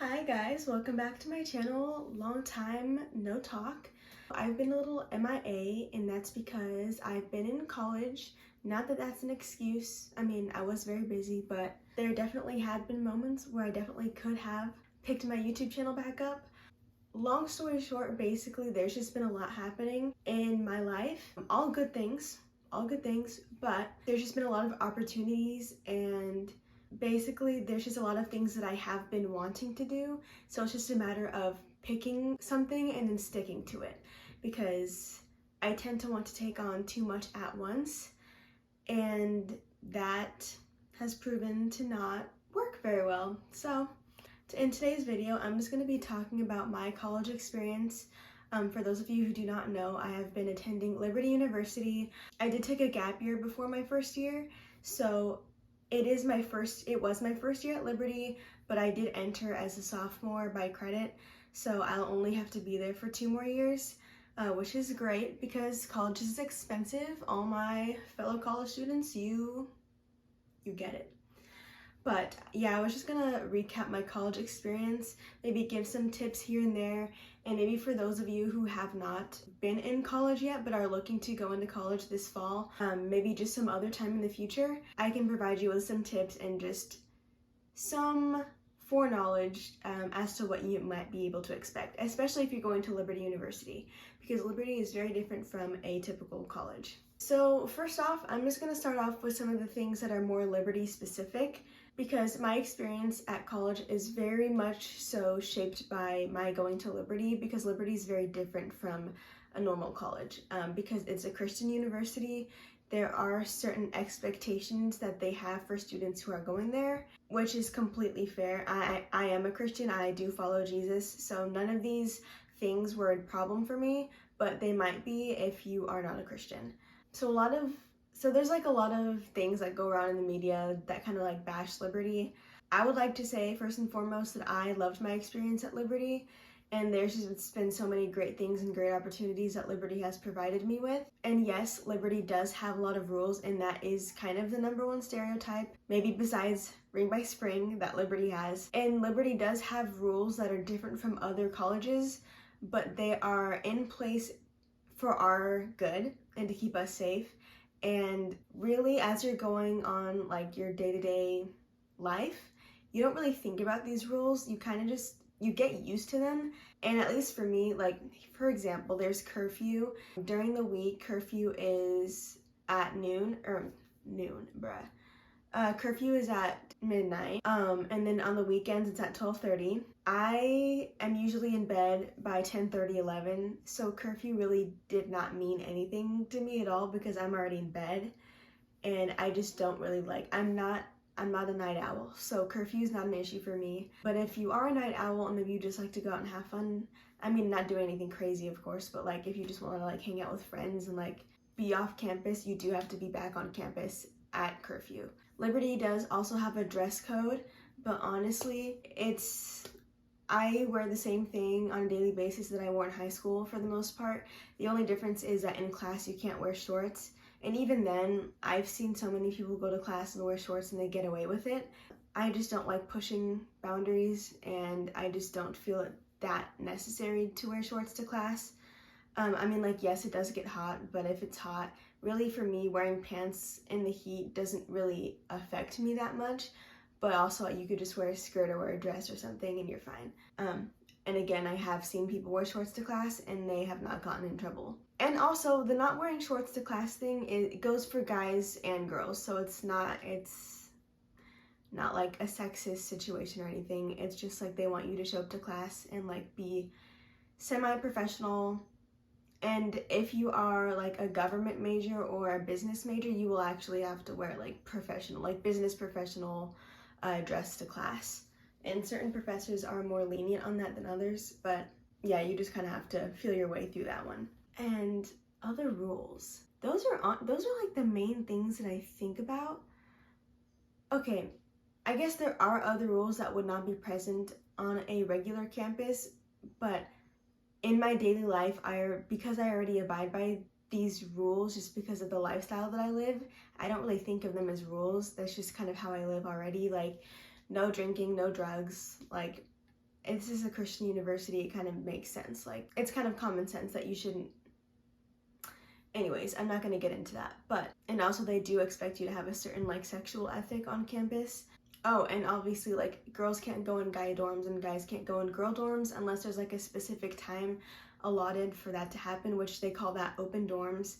Hi guys, welcome back to my channel. Long time no talk. I've been a little MIA and that's because I've been in college. Not that that's an excuse. I mean, I was very busy, but there definitely had been moments where I definitely could have picked my YouTube channel back up. Long story short, basically there's just been a lot happening in my life. All good things, but there's just been a lot of opportunities and basically there's just a lot of things that I have been wanting to do. So it's just a matter of picking something and then sticking to it because I tend to want to take on too much at once and that has proven to not work very well. So in today's video, I'm just going to be talking about my college experience. For those of you who do not know, I have been attending Liberty University. I did take a gap year before my first year, so it was my first year at Liberty, but I did enter as a sophomore by credit, so I'll only have to be there for 2 more years, which is great because college is expensive. All my fellow college students, you get it. But yeah, I was just gonna recap my college experience, maybe give some tips here and there, and maybe for those of you who have not been in college yet but are looking to go into college this fall, maybe just some other time in the future, I can provide you with some tips and just some foreknowledge as to what you might be able to expect, especially if you're going to Liberty University, because Liberty is very different from a typical college. So first off, I'm just going to start off with some of the things that are more Liberty specific, because my experience at college is very much so shaped by my going to Liberty, because Liberty is very different from a normal college. Because it's a Christian university, there are certain expectations that they have for students who are going there, which is completely fair. I am a Christian, I do follow Jesus, so none of these things were a problem for me, but they might be if you are not a Christian. So there's like a lot of things that go around in the media that kind of like bash Liberty. I would like to say first and foremost that I loved my experience at Liberty, and there's just been so many great things and great opportunities that Liberty has provided me with. And yes, Liberty does have a lot of rules, and that is kind of the number one stereotype, maybe besides Ring by Spring, that Liberty has. And Liberty does have rules that are different from other colleges, but they are in place for our good and to keep us safe. And really, as you're going on like your day-to-day life, you don't really think about these rules. You kind of just, you get used to them. And at least for me, like for example, there's curfew. During the week, curfew is at noon, curfew is at midnight, and then on the weekends it's at 12:30. I am usually in bed by 10:30, 11, so curfew really did not mean anything to me at all because I'm already in bed, and I just don't really I'm not a night owl, so curfew is not an issue for me. But if you are a night owl and maybe you just like to go out and have fun, I mean, not do anything crazy of course, but like if you just want to like hang out with friends and like be off campus, you do have to be back on campus at curfew. Liberty does also have a dress code, but honestly, I wear the same thing on a daily basis that I wore in high school for the most part. The only difference is that in class you can't wear shorts, and even then, I've seen so many people go to class and wear shorts and they get away with it. I just don't like pushing boundaries, and I just don't feel it that necessary to wear shorts to class. I mean, like, yes, it does get hot, but if it's hot, really for me, wearing pants in the heat doesn't really affect me that much. But also, you could just wear a skirt or wear a dress or something and you're fine. And again, I have seen people wear shorts to class and they have not gotten in trouble. And also, the not wearing shorts to class thing, it goes for guys and girls, so it's not like a sexist situation or anything. It's just like they want you to show up to class and like be semi-professional. And if you are like a government major or a business major, you will actually have to wear like professional, like business professional dress to class. And certain professors are more lenient on that than others, but yeah, you just kind of have to feel your way through that one. And other rules, those are like the main things that I think about. Okay, I guess there are other rules that would not be present on a regular campus, but in my daily life, because I already abide by these rules just because of the lifestyle that I live, I don't really think of them as rules. That's just kind of how I live already. Like, no drinking, no drugs. Like, this is a Christian university, it kind of makes sense. Like, it's kind of common sense that you shouldn't. Anyways, I'm not going to get into that. But, and also they do expect you to have a certain like sexual ethic on campus. Oh, and obviously like girls can't go in guy dorms and guys can't go in girl dorms unless there's like a specific time allotted for that to happen, which they call that open dorms.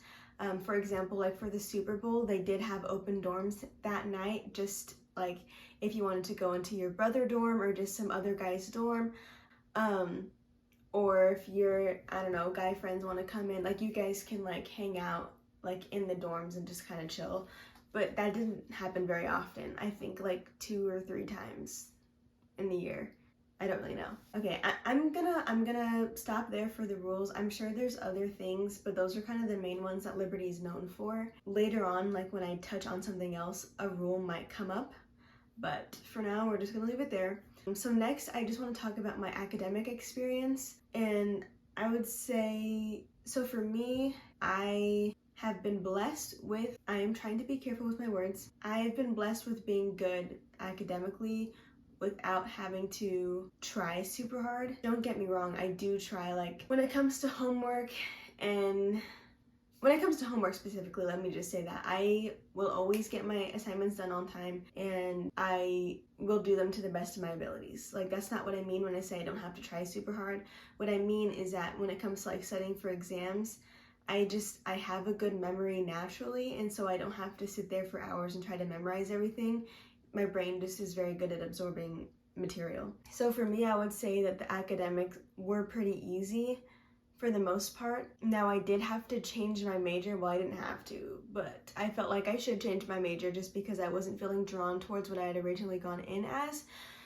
For example, like for the Super Bowl, they did have open dorms that night, just like if you wanted to go into your brother dorm or just some other guy's dorm. Or if your, I don't know, guy friends want to come in, like you guys can like hang out like in the dorms and just kind of chill. But that didn't happen very often. I think like 2 or 3 times in the year. I don't really know. Okay, I'm gonna stop there for the rules. I'm sure there's other things, but those are kind of the main ones that Liberty is known for. Later on, like when I touch on something else, a rule might come up. But for now, we're just gonna leave it there. So next, I just want to talk about my academic experience. And I would say, so for me, I have been blessed with, I am trying to be careful with my words, I have been blessed with being good academically without having to try super hard. Don't get me wrong, I do try, like when it comes to homework specifically, let me just say that I will always get my assignments done on time and I will do them to the best of my abilities. Like, that's not what I mean when I say I don't have to try super hard. What I mean is that when it comes to like studying for exams, I have a good memory naturally, and so I don't have to sit there for hours and try to memorize everything. My brain just is very good at absorbing material. So for me, I would say that the academics were pretty easy for the most part. Now, I did have to change my major. Well, I didn't have to, but I felt like I should change my major just because I wasn't feeling drawn towards what I had originally gone in as.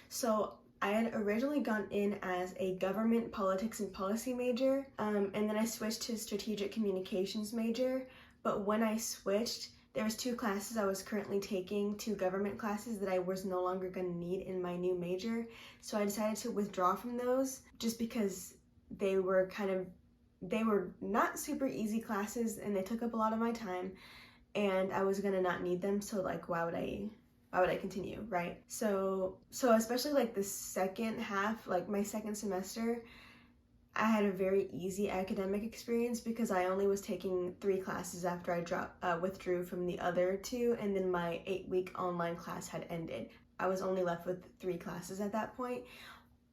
So I had originally gone in as a government politics and policy major, and then I switched to strategic communications major. But when I switched, there was 2 classes I was currently taking, 2 government classes that I was no longer going to need in my new major. So I decided to withdraw from those just because they were not super easy classes and they took up a lot of my time and I was going to not need them. So like, why would I continue, right? So especially like the second half, like my second semester, I had a very easy academic experience because I only was taking 3 classes after I withdrew from the other 2, and then my 8-week online class had ended. I was only left with 3 classes at that point,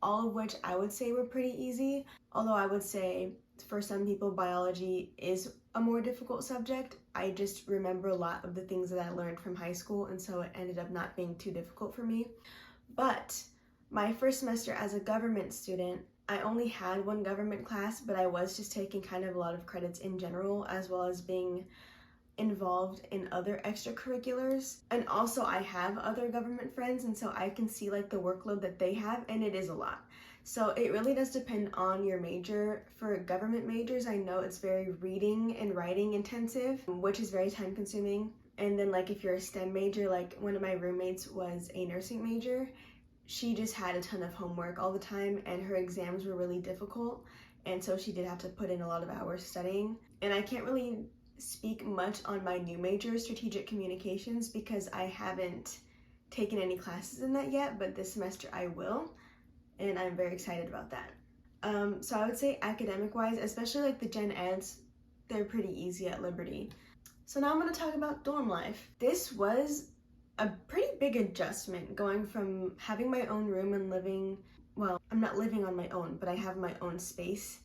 all of which I would say were pretty easy. Although I would say for some people, biology is a more difficult subject. I just remember a lot of the things that I learned from high school, and so it ended up not being too difficult for me. But my first semester as a government student, I only had 1 government class, but I was just taking kind of a lot of credits in general, as well as being involved in other extracurriculars. And also I have other government friends, and so I can see like the workload that they have, and it is a lot. So it really does depend on your major. For government majors, I know it's very reading and writing intensive, which is very time consuming. And then like if you're a STEM major, like one of my roommates was a nursing major, she just had a ton of homework all the time and her exams were really difficult, and so she did have to put in a lot of hours studying. And I can't really speak much on my new major, strategic communications, because I haven't taken any classes in that yet, but this semester I will, and I'm very excited about that. So I would say academic wise, especially like the gen eds, they're pretty easy at Liberty. So now I'm going to talk about dorm life. This was a pretty big adjustment, going from having my own room and living, well, I'm not living on my own, but I have my own space,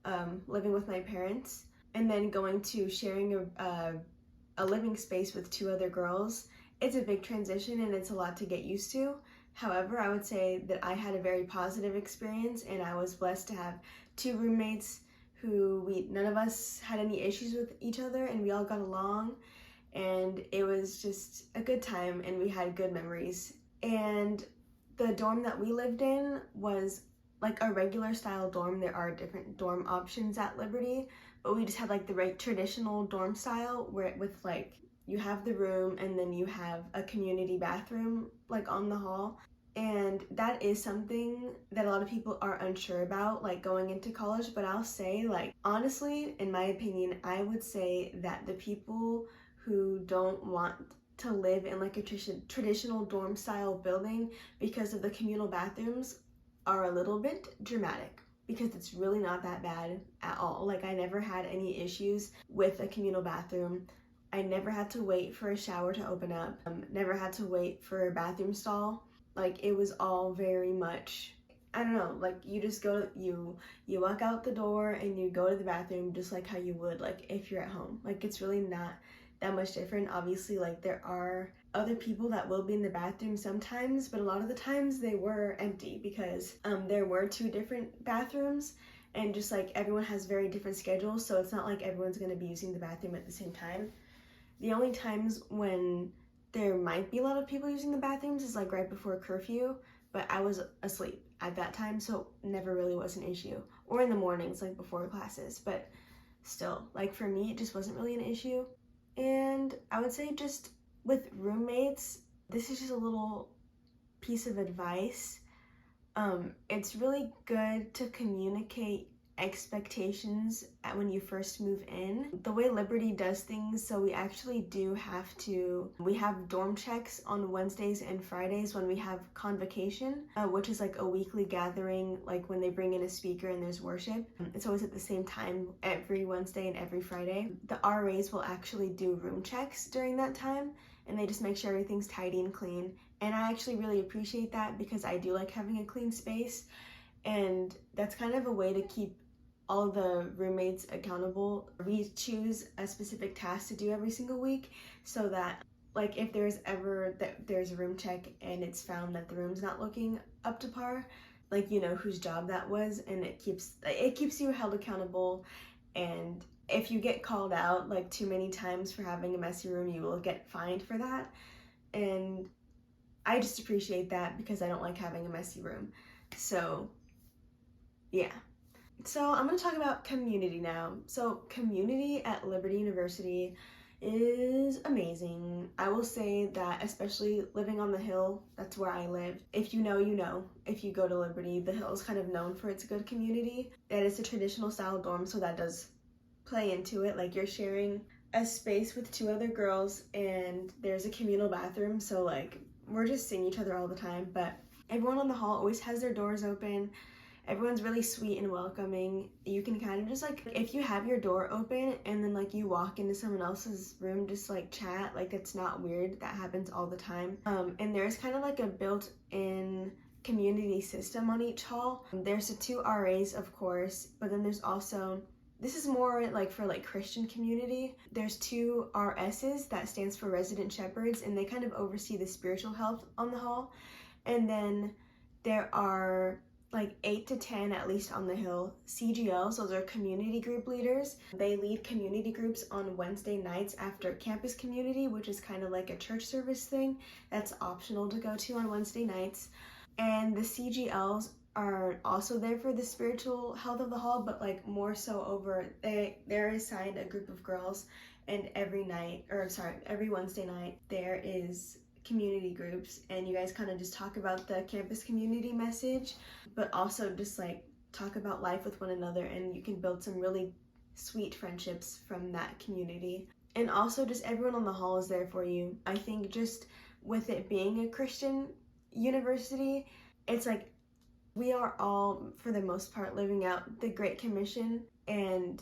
living with my parents, and then going to sharing a living space with 2 other girls. It's a big transition and it's a lot to get used to. However, I would say that I had a very positive experience, and I was blessed to have 2 roommates who none of us had any issues with each other, and we all got along, and it was just a good time and we had good memories. And the dorm that we lived in was like a regular style dorm. There are different dorm options at Liberty, but we just had like the traditional dorm style, where with like you have the room and then you have a community bathroom like on the hall. And that is something that a lot of people are unsure about, like going into college. But I'll say, like, honestly, in my opinion, I would say that the people who don't want to live in like a traditional dorm style building because of the communal bathrooms are a little bit dramatic because it's really not that bad at all. Like, I never had any issues with a communal bathroom. I never had to wait for a shower to open up, never had to wait for a bathroom stall. Like, it was all very much, I don't know, like, you just go, you walk out the door and you go to the bathroom just like how you would, like, if you're at home. Like, it's really not that much different. Obviously, like, there are other people that will be in the bathroom sometimes, but a lot of the times they were empty because there were 2 different bathrooms, and just like everyone has very different schedules, so it's not like everyone's going to be using the bathroom at the same time. The only times when there might be a lot of people using the bathrooms is like right before curfew, but I was asleep at that time, so never really was an issue. Or in the mornings, like before classes, but still, like, for me, it just wasn't really an issue. And I would say just with roommates, this is just a little piece of advice. It's really good to communicate expectations when you first move in. The way Liberty does things, so we actually do we have dorm checks on Wednesdays and Fridays when we have convocation, which is like a weekly gathering, like when they bring in a speaker and there's worship. It's always at the same time every Wednesday and every Friday. The RAs will actually do room checks during that time, and they just make sure everything's tidy and clean. And I actually really appreciate that because I do like having a clean space, and that's kind of a way to keep all the roommates accountable. We choose a specific task to do every single week, so that, like, if there's a room check and it's found that the room's not looking up to par, like, you know whose job that was, and it keeps you held accountable. And if you get called out like too many times for having a messy room, you will get fined for that. And I just appreciate that because I don't like having a messy room. So yeah. So I'm going to talk about community now. So community at Liberty University is amazing. I will say that, especially living on the Hill, that's where I live. If you know, you know. If you go to Liberty, the Hill is kind of known for its good community. That is a traditional style dorm, so that does play into it. Like, you're sharing a space with 2 other girls and there's a communal bathroom, so like we're just seeing each other all the time. But everyone on the hall always has their doors open. Everyone's really sweet and welcoming. You can kind of just, like, if you have your door open and then like you walk into someone else's room, just like chat, like, it's not weird. That happens all the time. And there's kind of like a built-in community system on each hall. There's the 2 RAs, of course, but then there's also, this is more like for like Christian community, there's 2 RSs, that stands for resident shepherds, and they kind of oversee the spiritual health on the hall. And then there are like 8 to 10, at least on the Hill, CGLs. Those are community group leaders. They lead community groups on Wednesday nights after campus community, which is kind of like a church service thing that's optional to go to on Wednesday nights. And the CGLs are also there for the spiritual health of the hall, but like more so they're assigned a group of girls, and every Wednesday night there is community groups, and you guys kind of just talk about the campus community message, but also just like talk about life with one another, and you can build some really sweet friendships from that community. And also just everyone on the hall is there for you. I think just with it being a Christian university, it's like we are all, for the most part, living out the Great Commission, and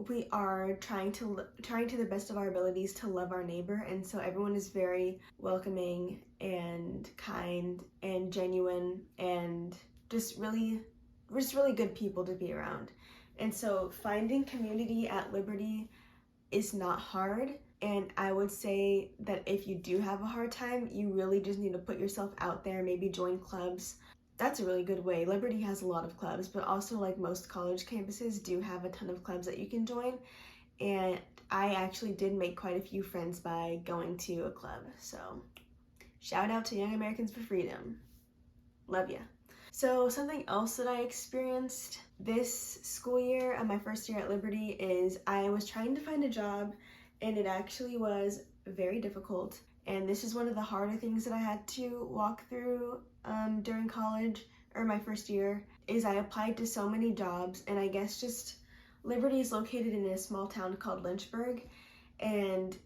we are trying to the best of our abilities to love our neighbor. And so everyone is very welcoming and kind and genuine, and just really good people to be around. And so finding community at Liberty is not hard. And I would say that if you do have a hard time, you really just need to put yourself out there, maybe join clubs. That's a really good way. Liberty has a lot of clubs, but also, like most college campuses, do have a ton of clubs that you can join. And I actually did make quite a few friends by going to a club. So shout out to Young Americans for Freedom. Love ya. So something else that I experienced this school year, my first year at Liberty, is I was trying to find a job, and it actually was very difficult. And this is one of the harder things that I had to walk through during college, or my first year, is I applied to so many jobs. And I guess just Liberty is located in a small town called Lynchburg, and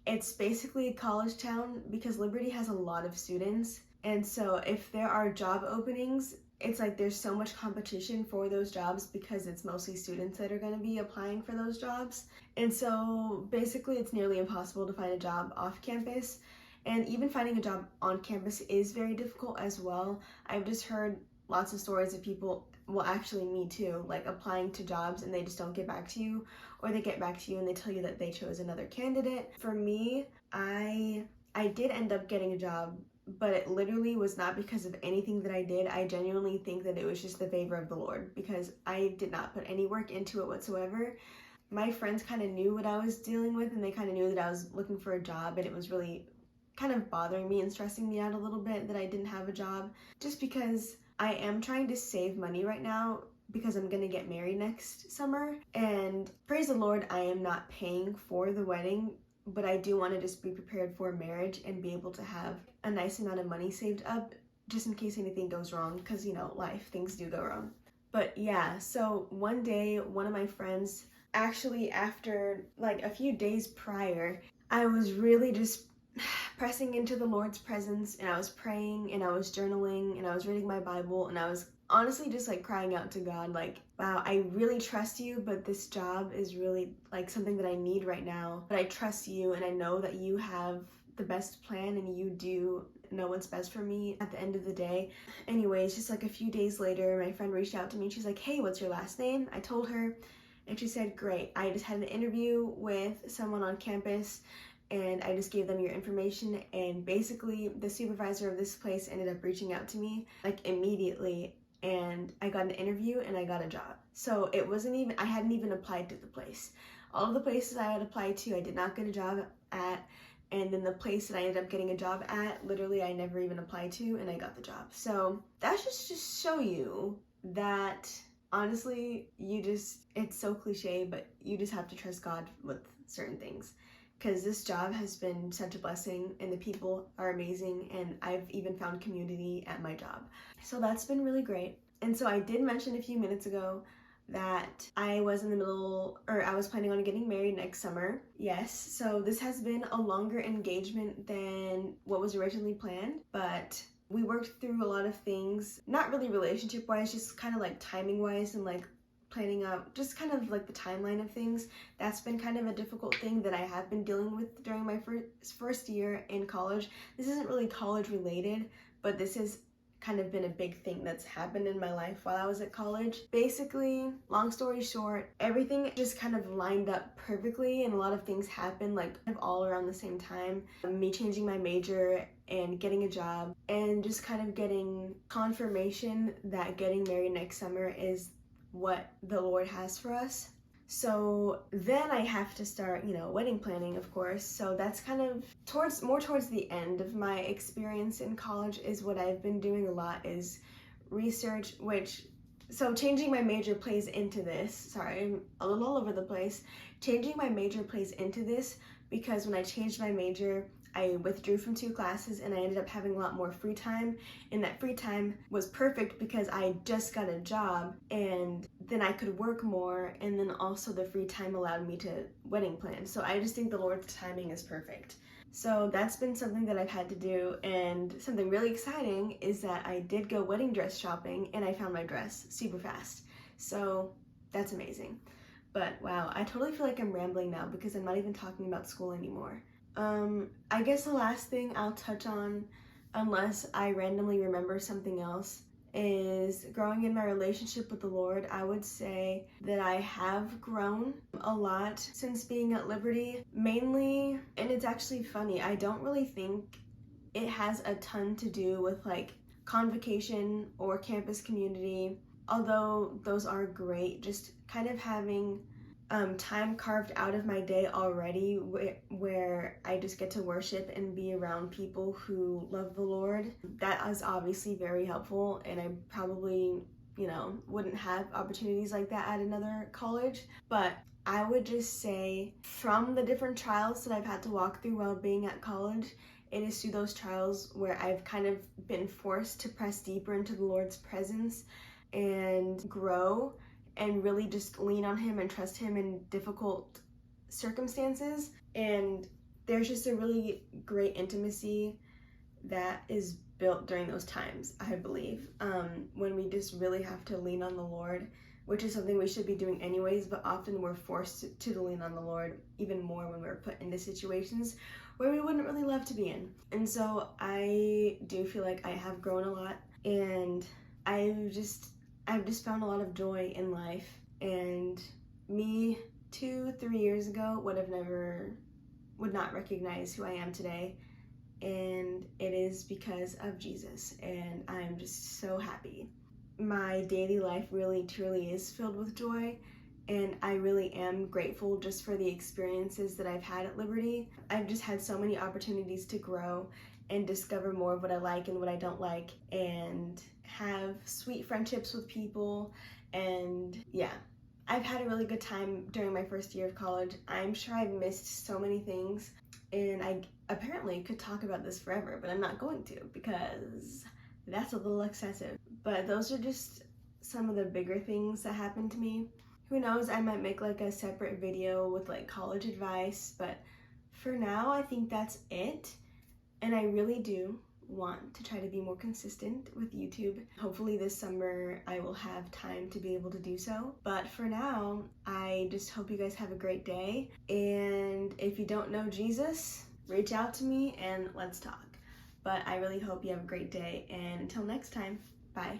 it's basically a college town because Liberty has a lot of students. And so if there are job openings, it's like there's so much competition for those jobs because it's mostly students that are going to be applying for those jobs. And so basically it's nearly impossible to find a job off campus. And even finding a job on campus is very difficult as well. I've just heard lots of stories of people, well, actually me too, like applying to jobs and they just don't get back to you, or they get back to you and they tell you that they chose another candidate. For me, I did end up getting a job, but it literally was not because of anything that I did. I genuinely think that it was just the favor of the Lord, because I did not put any work into it whatsoever. My friends kind of knew what I was dealing with, and they kind of knew that I was looking for a job, and it was really kind of bothering me and stressing me out a little bit that I didn't have a job, just because I am trying to save money right now because I'm gonna get married next summer. And praise the Lord, I am not paying for the wedding, but I do want to just be prepared for marriage and be able to have a nice amount of money saved up just in case anything goes wrong, because you know, life, things do go wrong. But yeah, so one day, one of my friends, actually after like a few days prior, I was really just pressing into the Lord's presence, and I was praying and I was journaling and I was reading my Bible, and I was honestly just like crying out to God, like, wow, I really trust you, but this job is really like something that I need right now. But I trust you, and I know that you have the best plan, and you do know what's best for me at the end of the day. Anyways, just like a few days later, my friend reached out to me and she's like, hey, what's your last name? I told her, and she said, great, I just had an interview with someone on campus and I just gave them your information, and basically the supervisor of this place ended up reaching out to me like immediately, and I got an interview and I got a job. So it wasn't even, I hadn't even applied to the place. All of the places I had applied to, I did not get a job at, and then the place that I ended up getting a job at, literally I never even applied to, and I got the job. So that's just show you that honestly, it's so cliche, but you just have to trust God with certain things. Because this job has been such a blessing, and the people are amazing, and I've even found community at my job. So that's been really great. And so I did mention a few minutes ago that I was I was planning on getting married next summer. Yes, so this has been a longer engagement than what was originally planned, but we worked through a lot of things, not really relationship-wise, just kind of like timing-wise and like planning out just kind of like the timeline of things. That's been kind of a difficult thing that I have been dealing with during my first year in college. This isn't really college related, but this has kind of been a big thing that's happened in my life while I was at college. Basically, long story short, everything just kind of lined up perfectly, and a lot of things happened like kind of all around the same time. Me changing my major and getting a job, and just kind of getting confirmation that getting married next summer is what the Lord has for us. So then I have to start, wedding planning, of course. So that's kind of more towards the end of my experience in college. Is what I've been doing a lot is research, so changing my major plays into this. Sorry, I'm a little all over the place. Changing my major plays into this because when I changed my major, I withdrew from 2 classes and I ended up having a lot more free time, and that free time was perfect because I just got a job, and then I could work more, and then also the free time allowed me to wedding plan. So I just think the Lord's timing is perfect. So that's been something that I've had to do, and something really exciting is that I did go wedding dress shopping and I found my dress super fast. So that's amazing. But wow, I totally feel like I'm rambling now because I'm not even talking about school anymore. I guess the last thing I'll touch on, unless I randomly remember something else, is growing in my relationship with the Lord. I would say that I have grown a lot since being at Liberty, mainly, and it's actually funny, I don't really think it has a ton to do with like convocation or campus community, although those are great. Just kind of having time carved out of my day already where I just get to worship and be around people who love the Lord. That is obviously very helpful, and I probably, wouldn't have opportunities like that at another college. But I would just say, from the different trials that I've had to walk through while being at college, it is through those trials where I've kind of been forced to press deeper into the Lord's presence and grow and really just lean on Him and trust Him in difficult circumstances. And there's just a really great intimacy that is built during those times, I believe, when we just really have to lean on the Lord, which is something we should be doing anyways, but often we're forced to lean on the Lord even more when we're put into situations where we wouldn't really love to be in. And so I do feel like I have grown a lot, and I've just found a lot of joy in life. And me 2-3 years ago would not recognize who I am today, and it is because of Jesus, and I'm just so happy. My daily life really truly is filled with joy, and I really am grateful just for the experiences that I've had at Liberty. I've just had so many opportunities to grow and discover more of what I like and what I don't like, and have sweet friendships with people. And yeah, I've had a really good time during my first year of college. I'm sure I've missed so many things, and I apparently could talk about this forever, but I'm not going to, because that's a little excessive. But those are just some of the bigger things that happened to me. Who knows, I might make like a separate video with like college advice, but for now I think that's it. And I really do want to try to be more consistent with YouTube. Hopefully this summer I will have time to be able to do so. But for now, I just hope you guys have a great day. And if you don't know Jesus, reach out to me and let's talk. But I really hope you have a great day, and until next time, bye.